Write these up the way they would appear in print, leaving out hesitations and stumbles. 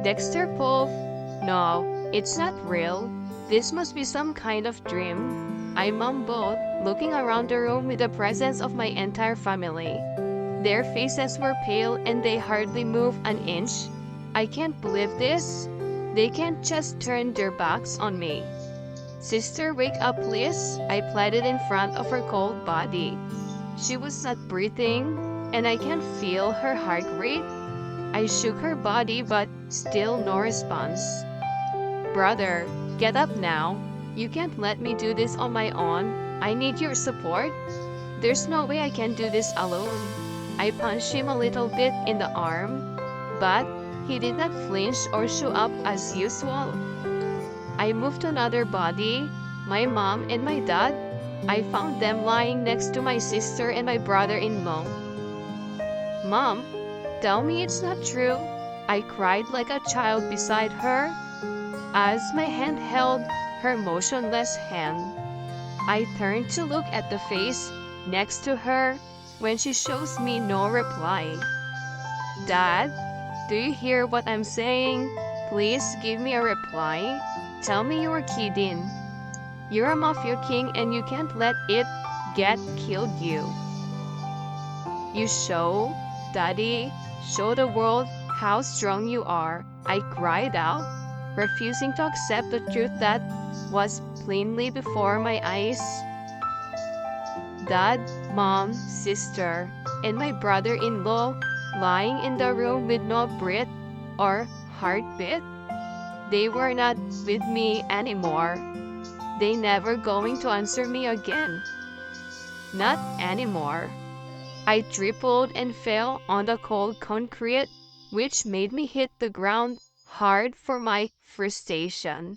Dexter Pulp. No, it's not real. This must be some kind of dream. I mumbled, looking around the room with the presence of my entire family. Their faces were pale and they hardly moved an inch. I can't believe this. They can't just turn their backs on me. Sister, wake up please, I pleaded in front of her cold body. She was not breathing, and I can feel her heart rate. I shook her body but still no response. Brother, get up now. You can't let me do this on my own. I need your support. There's no way I can do this alone. I punched him a little bit in the arm, but he did not flinch or show up as usual. I moved to another body, my mom and my dad. I found them lying next to my sister and my brother-in-law. Mom, tell me it's not true. I cried like a child beside her as my hand held her motionless hand. I turned to look at the face next to her when she shows me no reply. Dad, do you hear what I'm saying? Please give me a reply. Tell me you were kidding. You're a mafia king and you can't let it get killed you. You show, Daddy, show the world how strong you are, I cried out, refusing to accept the truth that was plainly before my eyes. Dad, Mom, sister, and my brother-in-law lying in the room with no breath or heartbeat. They were not with me anymore. They never going to answer me again. Not anymore. I tripled and fell on the cold concrete, which made me hit the ground hard for my frustration.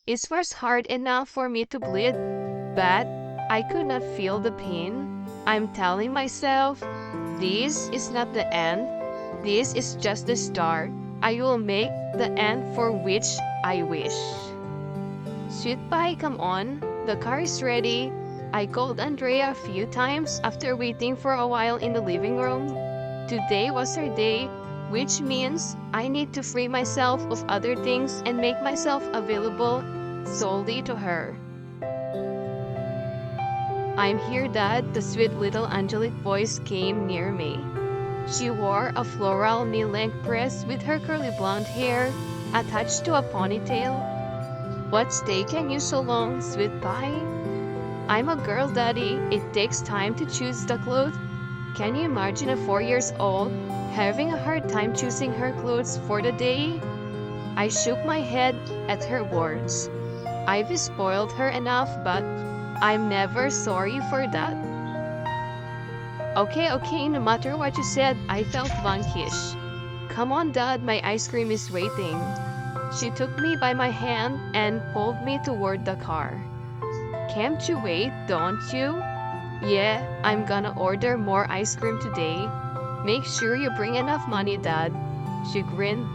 It was hard enough for me to bleed, but I could not feel the pain. I'm telling myself, this is not the end. This is just the start. I will make the end for which I wish. Sweet pie, come on. The car is ready. I called Andrea a few times after waiting for a while in the living room. Today was her day, which means I need to free myself of other things and make myself available solely to her. I'm here, Dad. The sweet little angelic voice came near me. She wore a floral knee-length dress with her curly blonde hair attached to a ponytail. What's taken you so long, sweet pie? I'm a girl, Daddy. It takes time to choose the clothes. Can you imagine a 4 years old having a hard time choosing her clothes for the day? I shook my head at her words. I've spoiled her enough, but I'm never sorry for that. Okay, no matter what you said, I felt vanquished. Come on, Dad, my ice cream is waiting. She took me by my hand and pulled me toward the car. Can't you wait, don't you? Yeah, I'm gonna order more ice cream today. Make sure you bring enough money, Dad. She grinned.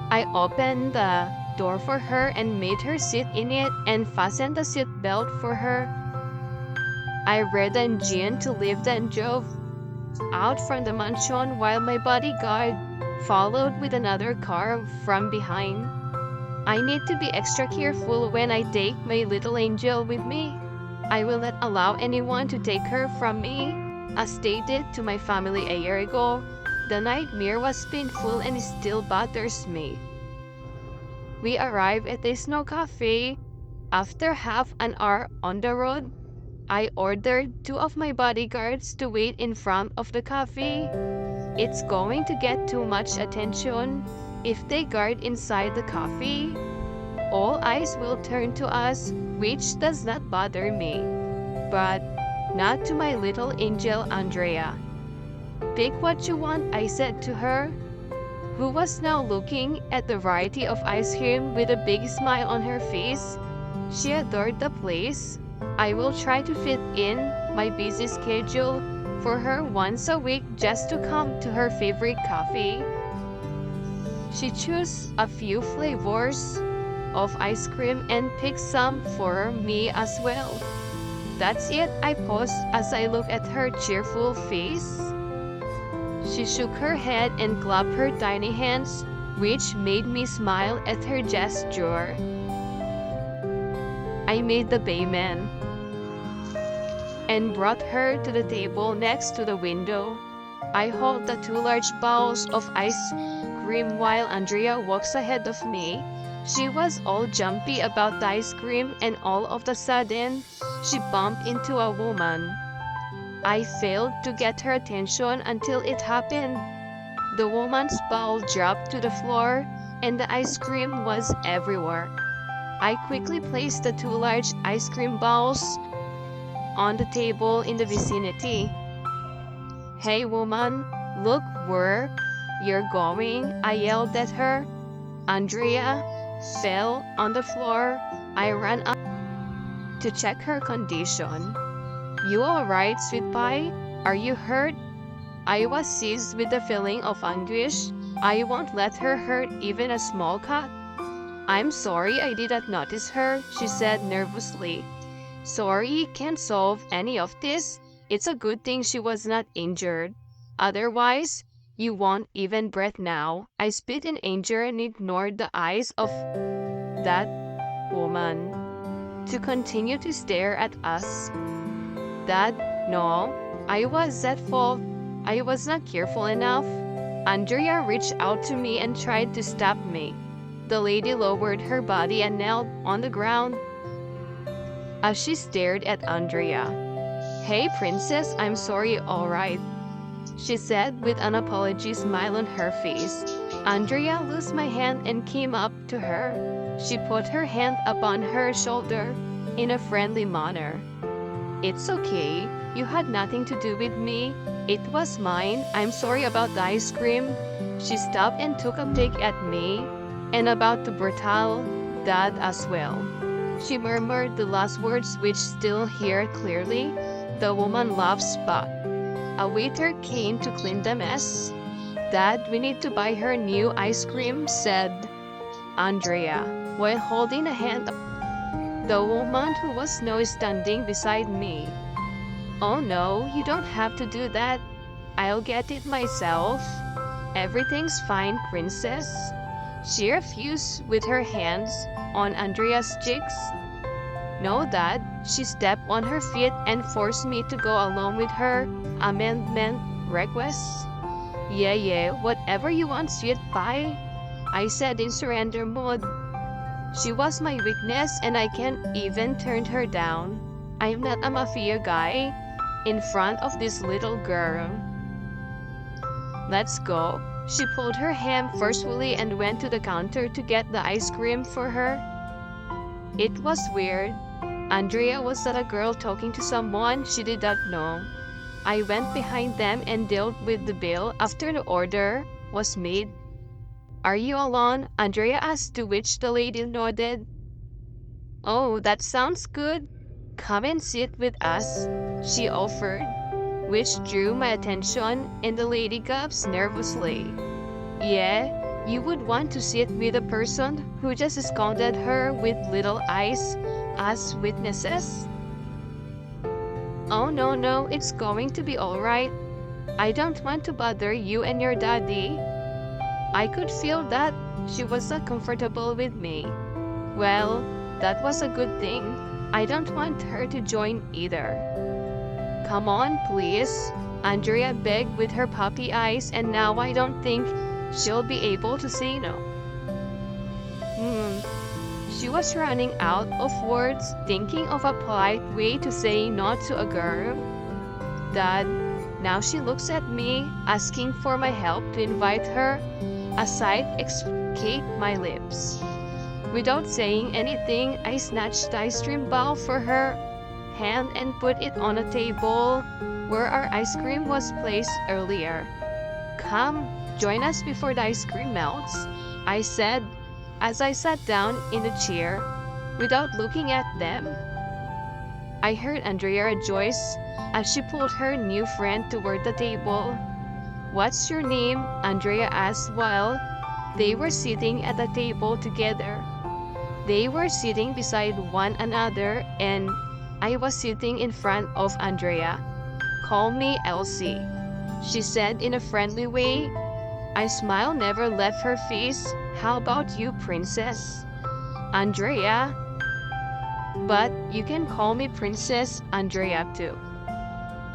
I opened the door for her and made her sit in it and fastened the seat belt for her. I reddened Jean to leave and drove out from the mansion while my bodyguard followed with another car from behind. I need to be extra careful when I take my little angel with me. I will not allow anyone to take her from me. As stated to my family a year ago, the nightmare was painful and still bothers me. We arrived at a snow cafe. After half an hour on the road, I ordered 2 of my bodyguards to wait in front of the cafe. It's going to get too much attention if they guard inside the cafe. All eyes will turn to us, which does not bother me. But not to my little angel Andrea. Pick what you want, I said to her, who was now looking at the variety of ice cream with a big smile on her face. She adored the place. I will try to fit in my busy schedule for her once a week just to come to her favorite cafe. She chose a few flavors of ice cream and picked some for me as well. That's it, I paused as I looked at her cheerful face. She shook her head and clapped her tiny hands. which made me smile at her gesture. I made the payment and brought her to the table next to the window. I hold the 2 large bowls of ice cream while Andrea walks ahead of me. She was all jumpy about the ice cream, and all of a sudden, she bumped into a woman. I failed to get her attention until it happened. The woman's bowl dropped to the floor, and the ice cream was everywhere. I quickly placed the 2 large ice cream bowls on the table in the vicinity. "Hey woman, look where you're going," I yelled at her. Andrea fell on the floor. I ran up to check her condition. "You alright, sweet pie? Are you hurt?" I was seized with the feeling of anguish. I won't let her hurt even a small cut. "I'm sorry I did not notice her," she said nervously. "Sorry can't solve any of this. It's a good thing she was not injured. Otherwise, you won't even breathe now." I spit in anger and ignored the eyes of that woman to continue to stare at us. "Dad, no. I was at fault. I was not careful enough." Andrea reached out to me and tried to stop me. The lady lowered her body and knelt on the ground as she stared at Andrea. "Hey princess, I'm sorry, alright," she said with an apology smile on her face. Andrea loosed my hand and came up to her. She put her hand upon her shoulder in a friendly manner. "It's okay. You had nothing to do with me. It was mine. I'm sorry about the ice cream." She stopped and took a peek at me and about the brutal dad as well. She murmured the last words which still hear clearly. The woman laughs back. A waiter came to clean the mess. "Dad, we need to buy her new ice cream," said Andrea, while holding a hand of the woman who was now standing beside me. "Oh no, you don't have to do that. I'll get it myself. Everything's fine, princess." She refused with her hands on Andrea's cheeks. "No, Dad." She stepped on her feet and forced me to go along with her amendment requests. Yeah, whatever you want, sweet pie," I said in surrender mode. She was my weakness and I can't even turn her down. I'm not a mafia guy in front of this little girl. "Let's go." She pulled her hand forcefully and went to the counter to get the ice cream for her. It was weird. Andrea was not a girl talking to someone she did not know. I went behind them and dealt with the bill after the order was made. "Are you alone?" Andrea asked, to which the lady nodded. "Oh, that sounds good. Come and sit with us," she offered, which drew my attention, and the lady gasped nervously. "Yeah, you would want to sit with a person who just scolded her with little eyes as witnesses?" "Oh no, it's going to be alright. I don't want to bother you and your daddy." I could feel that she was not comfortable with me. Well, that was a good thing. I don't want her to join either. "Come on, please," Andrea begged with her puppy eyes, and now I don't think she'll be able to say no. She was running out of words, thinking of a polite way to say no to a girl. "Dad," now she looks at me, asking for my help to invite her. A sigh escaped my lips. Without saying anything, I snatched the ice cream bowl for her hand and put it on a table where our ice cream was placed earlier. "Come, join us before the ice cream melts," I said as I sat down in the chair without looking at them. I heard Andrea rejoice as she pulled her new friend toward the table. "What's your name?" Andrea asked while they were sitting at the table together. They were sitting beside one another and I was sitting in front of Andrea. "Call me Elsie," she said in a friendly way. I smile never left her face. How about you, princess? Andrea. But you can call me Princess Andrea too.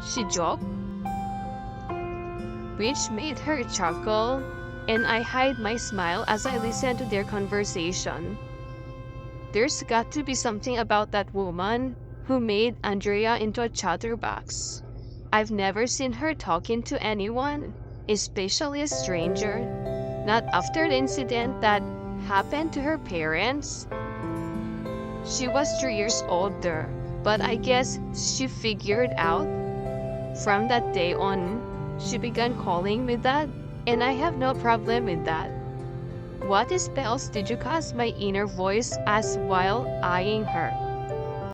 She joked, which made her chuckle, and I hide my smile as I listen to their conversation. There's got to be something about that woman who made Andrea into a chatterbox. I've never seen her talking to anyone, especially a stranger. Not after the incident that happened to her parents. She was 3 years older, but I guess she figured out. From that day on, she began calling me that, and I have no problem with that. What spells did you cast? My inner voice asked while eyeing her.